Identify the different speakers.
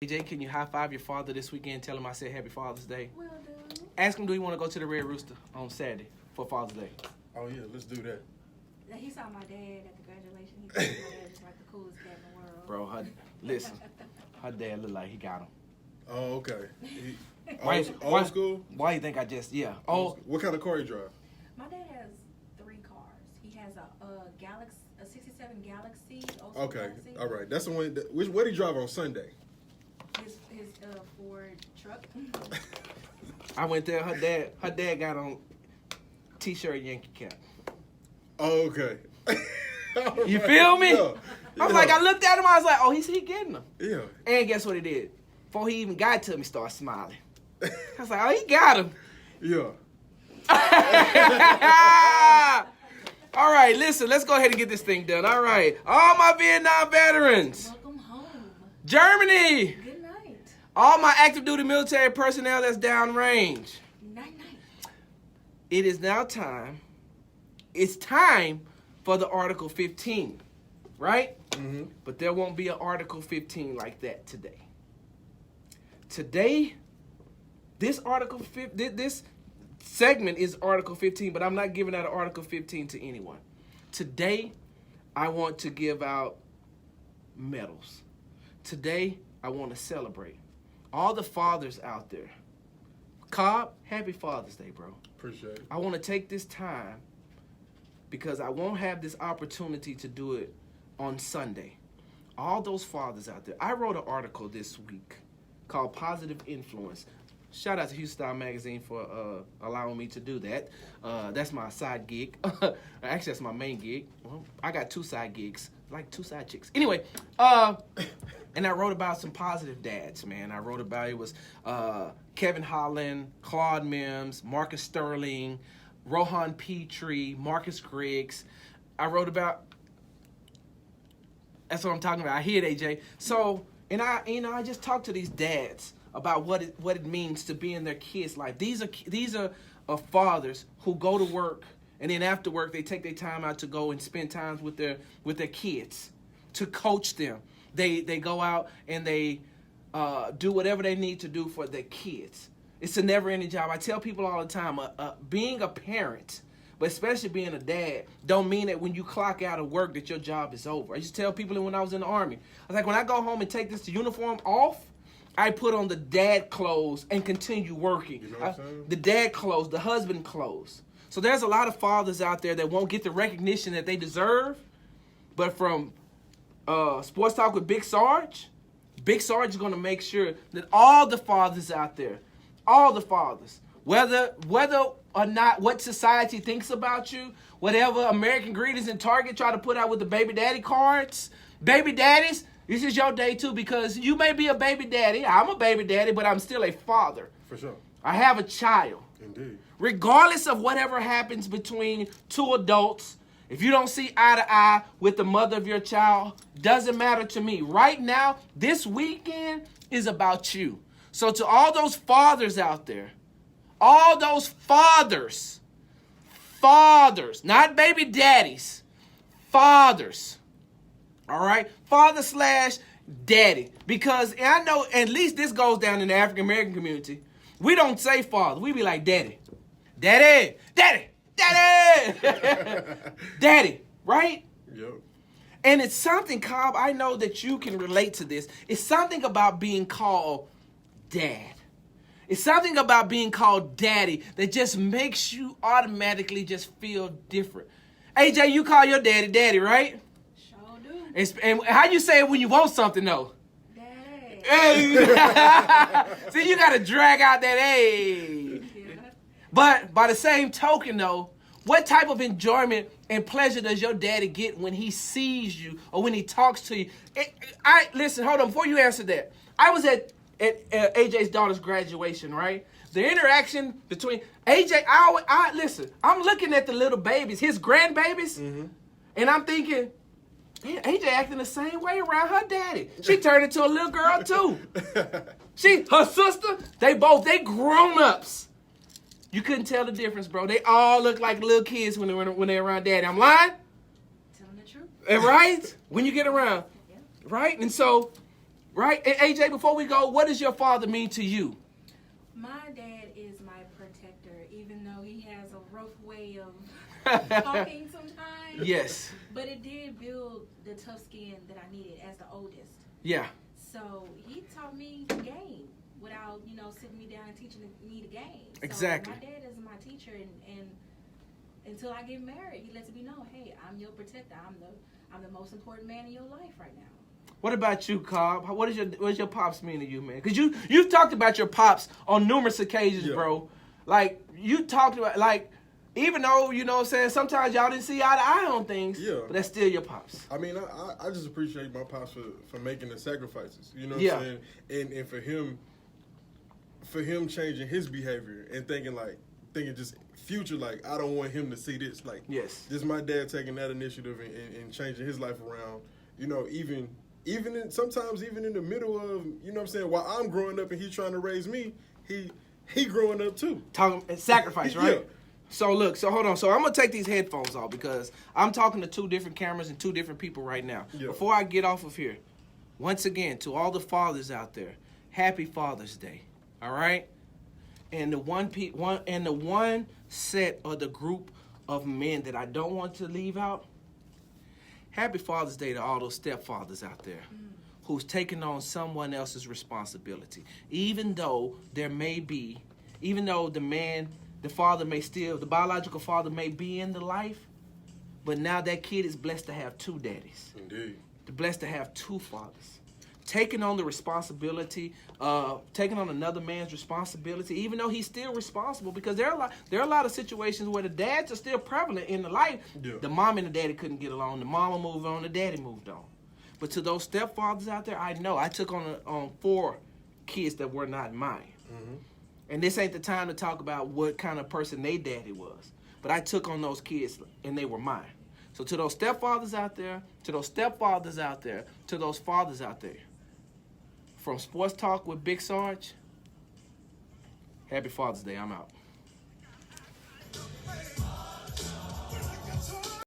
Speaker 1: AJ, can you high five your father this weekend? Tell him I said Happy Father's Day.
Speaker 2: Will do.
Speaker 1: Ask him, do he want to go to the Red Rooster on Saturday for Father's Day?
Speaker 3: Oh, yeah, let's do that.
Speaker 2: He saw my dad at the graduation. He thought my dad was like the coolest dad in the world.
Speaker 1: Bro, listen, her dad look like he got him.
Speaker 3: Oh, okay.
Speaker 1: Why-
Speaker 3: School?
Speaker 1: Why you think I just, yeah. Oh,
Speaker 3: What kind of car you drive?
Speaker 2: My dad has 3 cars. He has a 67 Galaxy. Old school
Speaker 3: Okay,
Speaker 2: Galaxy.
Speaker 3: all right. That's the one. What do you drive on Sunday?
Speaker 2: His Ford truck.
Speaker 1: I went there, her dad got on T-shirt Yankee cap.
Speaker 3: Oh, okay.
Speaker 1: You feel me?
Speaker 3: Yeah.
Speaker 1: I was like, I looked at him, I was like, oh, he getting them.
Speaker 3: Yeah.
Speaker 1: And guess what he did? Before he even got to me, started smiling. I was like, oh, he got him.
Speaker 3: Yeah.
Speaker 1: All right, listen, let's go ahead and get this thing done. All right. All my Vietnam veterans.
Speaker 2: Welcome home.
Speaker 1: Germany.
Speaker 2: Good night.
Speaker 1: All my active duty military personnel that's downrange.
Speaker 2: Night night.
Speaker 1: It is now time. It's time for the Article 15, right?
Speaker 3: Mm-hmm.
Speaker 1: But there won't be an Article 15 like that today. Today, this segment is Article 15, but I'm not giving out an Article 15 to anyone. Today, I want to give out medals. Today, I want to celebrate all the fathers out there. Cobb, happy Father's Day, bro.
Speaker 3: Appreciate it.
Speaker 1: I want to take this time because I won't have this opportunity to do it on Sunday. All those fathers out there. I wrote an article this week called Positive Influence. Shout out to Houston Magazine for allowing me to do that. That's my side gig. Actually, that's my main gig. Well, I got 2 side gigs, like 2 side chicks. Anyway, and I wrote about some positive dads, man. I wrote about, it was Kevin Holland, Claude Mims, Marcus Sterling, Rohan Petrie, Marcus Griggs. I wrote about, that's what I'm talking about. I hear it, AJ. So, and I just talked to these dads about what it means to be in their kids' life. These are fathers who go to work, and then after work they take their time out to go and spend time with their kids, to coach them. They go out and they do whatever they need to do for their kids. It's a never-ending job. I tell people all the time, being a parent, but especially being a dad, don't mean that when you clock out of work that your job is over. I used to tell people when I was in the Army, I was like, when I go home and take this uniform off, I put on the dad clothes and continue working.
Speaker 3: You know what I'm saying?
Speaker 1: The dad clothes, the husband clothes. So there's a lot of fathers out there that won't get the recognition that they deserve. But from Sports Talk with Big Sarge is going to make sure that all the fathers out there, all the fathers, whether or not what society thinks about you, whatever American Greetings and Target try to put out with the baby daddy cards, baby daddies, this is your day too, because you may be a baby daddy. I'm a baby daddy, but I'm still a father.
Speaker 3: For sure.
Speaker 1: I have a child.
Speaker 3: Indeed.
Speaker 1: Regardless of whatever happens between 2 adults, if you don't see eye to eye with the mother of your child, doesn't matter to me. Right now, this weekend is about you. So to all those fathers out there, all those fathers, not baby daddies, fathers. All right? Father/daddy. Because I know at least this goes down in the African American community. We don't say father. We be like daddy. Daddy. Daddy. Daddy. Daddy. Right?
Speaker 3: Yep.
Speaker 1: And it's something, Cobb, I know that you can relate to this. It's something about being called dad. It's something about being called daddy that just makes you automatically just feel different. AJ, you call your daddy daddy, right?
Speaker 2: Sure do.
Speaker 1: And how you say it when you want something, though?
Speaker 2: Daddy.
Speaker 1: Hey. See, you got to drag out that hey.
Speaker 2: Yeah.
Speaker 1: But by the same token, though, what type of enjoyment and pleasure does your daddy get when he sees you or when he talks to you? Listen, hold on. Before you answer that, I was at AJ's daughter's graduation, right? The interaction between AJ, listen, I'm looking at the little babies, his grandbabies, and I'm thinking, man, AJ acting the same way around her daddy. She turned into a little girl too. Her sister, they grown-ups. You couldn't tell the difference, bro. They all look like little kids when they're around daddy. I'm lying?
Speaker 2: Telling the truth.
Speaker 1: Right? When you get around.
Speaker 2: Yeah.
Speaker 1: Right? And so Right? And AJ, before we go, what does your father mean to you?
Speaker 2: My dad is my protector, even though he has a rough way of talking sometimes.
Speaker 1: Yes.
Speaker 2: But it did build the tough skin that I needed as the oldest.
Speaker 1: Yeah.
Speaker 2: So he taught me the game without, sitting me down and teaching me the game. So
Speaker 1: Exactly.
Speaker 2: my dad is my teacher, and until I get married, he lets me know, hey, I'm your protector. I'm the most important man in your life right now.
Speaker 1: What about you, Cobb? What does your pops mean to you, man? Because you've talked about your pops on numerous occasions,
Speaker 3: Yeah.
Speaker 1: bro. Like, you talked about, like, even though, you know what I'm saying, sometimes y'all didn't see eye to eye on things,
Speaker 3: Yeah.
Speaker 1: but that's still your pops.
Speaker 3: I mean, I just appreciate my pops for making the sacrifices. You know what
Speaker 1: Yeah.
Speaker 3: I'm saying? And for him changing his behavior and thinking just future, like, I don't want him to see this. Like,
Speaker 1: Yes.
Speaker 3: just my dad taking that initiative and changing his life around. Sometimes even in the middle of, you know what I'm saying, while I'm growing up and he's trying to raise me, he growing up too.
Speaker 1: Talking sacrifice, right?
Speaker 3: Yeah.
Speaker 1: So hold on. So I'm gonna take these headphones off because I'm talking to two different cameras and two different people right now.
Speaker 3: Yeah.
Speaker 1: Before I get off of here, once again, to all the fathers out there, happy Father's Day. All right? And the one set or the group of men that I don't want to leave out, happy Father's Day to all those stepfathers out there who's taking on someone else's responsibility. Even though the biological father may be in the life, but now that kid is blessed to have two daddies.
Speaker 3: Indeed.
Speaker 1: They're blessed to have two fathers. Taking on the responsibility, taking on another man's responsibility, even though he's still responsible, because there are a lot of situations where the dads are still prevalent in the life.
Speaker 3: Yeah.
Speaker 1: The mom and the daddy couldn't get along. The mama moved on, the daddy moved on. But to those stepfathers out there, I know I took on 4 kids that were not mine.
Speaker 3: Mm-hmm.
Speaker 1: And this ain't the time to talk about what kind of person they daddy was. But I took on those kids and they were mine. So to those stepfathers out there, to those stepfathers out there, to those fathers out there, from Sports Talk with Big Sarge, happy Father's Day. I'm out.